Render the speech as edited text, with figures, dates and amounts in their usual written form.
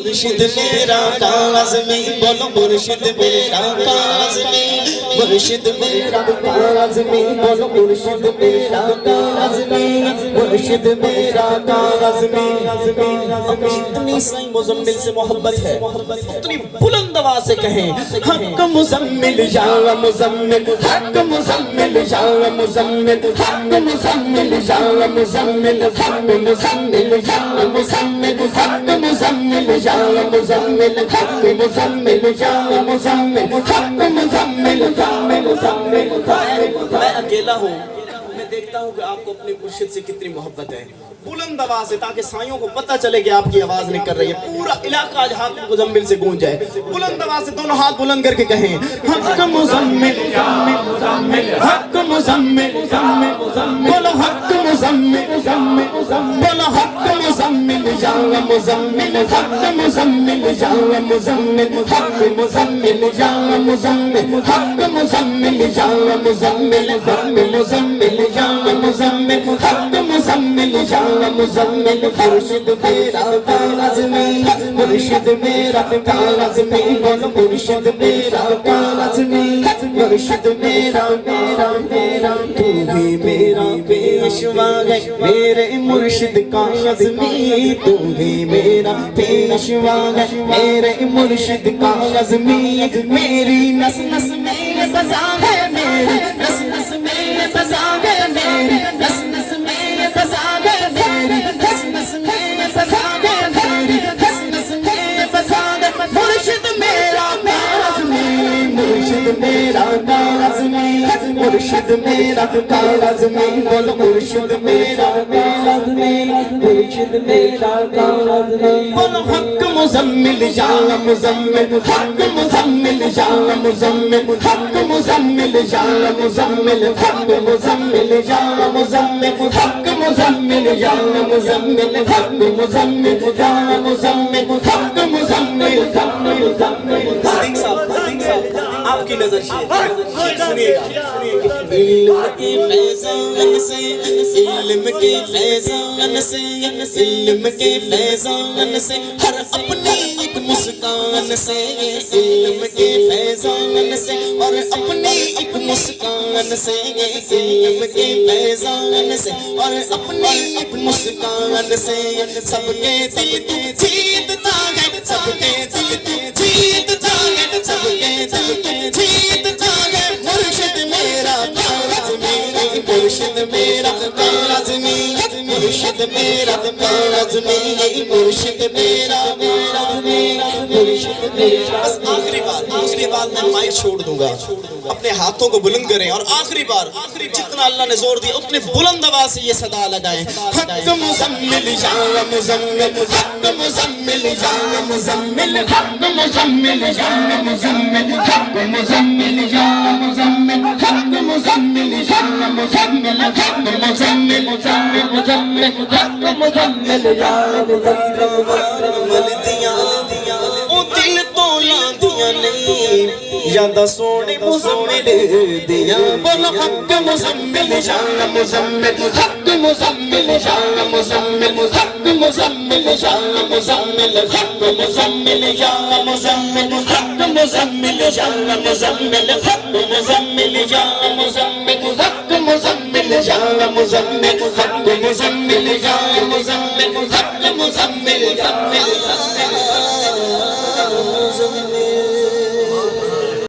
مرشد میرا کاغذ میں بولو مرشد میرا کاغذ میں مرشد میرا کاغذ میں بولو مرشد میرا کاغذ میں مرشد میرا کاغذ میں اتنی سائیں مزمل سے محبت ہے اتنی بلند آواز سے کہیں حق مزمل یا مزمل حق مزمل یا مزمل حق مزمل یا مزمل حق مزمل یا مزمل حق مزمل یا مزمل حق مزمل یا مزمل حق مزمل یا مزمل میں اکیلا ہوں میں دیکھتا ہوں کہ آپ کو اپنے مرشد سے کتنی محبت ہے بلند آواز ہے تاکہ سائیوں کو پتہ چلے کہ آپ کی آواز نہیں کر رہی ہے پورا علاقہ آج حق مزمل سے گونج جائے بلند آواز سے دونوں ہاتھ بلند کر کے کہیں حق مزمل یا مزمل حق مزمل بولو حق مزمل بولو حق مزمل یا مزمل حق مزمل یا مزمل حق مزمل یا مزمل حق مزمل یا مزمل حق مزمل یا مزمل حق مزمل یا مزمل مرشد میرا کاغذ میں مرشد میرا کاغذ میں بولو مرشد میرا کاغذ میں مرشد میرا تو ہی میرا پیشوا ہے میرے مرشد کاغذ میں تو ہی میرا پیشوا ہے میرے مرشد کاغذ میں میری نس نس میں بسا ہے میری نس نس میں بسا ہے میری نس نس میں بسا ہے میری نس نس میں بسا ہے میری نس نس میں بسا ہے مرشد میرا کاغذ میں مرشد میرا کاغذ میں مرشد میرا کاغذ میں بولو مرشد میرا کاغذ میں مرشد میرا کاغذ میں بولو حق مزمل یا مزمل حق مزمل یا مزمل حق مزمل یا مزمل حق مزمل یا مزمل حق مزمل یا مزمل حق مزمل یا مزمل حق مزمل آپ کی نظر علم کے فیضان سے علم کے فیضان سے علم کے فیضان سے ہر اپنی ایک مسکان سے علم کے فیضان سے اور اپنی ایک مسکان سے علم کے فیضان سے اور اپنی ایک مسکان سے سب کے دل کو جیتتا ہے سب کے دل کو جیتتا ہے سب کے دل کو جیتتا ہے مرشد میرا کاغذ میں مرشد میرا کاغذ میں مرشد میرا کاغذ میں مرشد میرا مرشد میرا بس آخری بار میں مائک چھوڑ دوں گا اپنے ہاتھوں کو بلند کریں اور آخری بار جتنا اللہ نے زور دیا اتنے بلند آواز سے یہ صدا لگائیں حق مزمل یا مزمل حق مزمل یا مزمل حق مزمل یا مزمل حق مزمل یا مزمل حق مزمل یا مزمل حق مزمل حق مزمل یا مزمل او دل تو لاندیاں نہیں یاداں سونے مزمل دیا بولو حق مزمل یا مزمل حق مزمل یا مزمل حق مزمل یا مزمل حق مزمل یا مزمل حق مزمل یا مزمل حق مزمل یا مزمل حق مزمل یا مزمل حق مزمل یا مزمل حق مزمل یا مزمل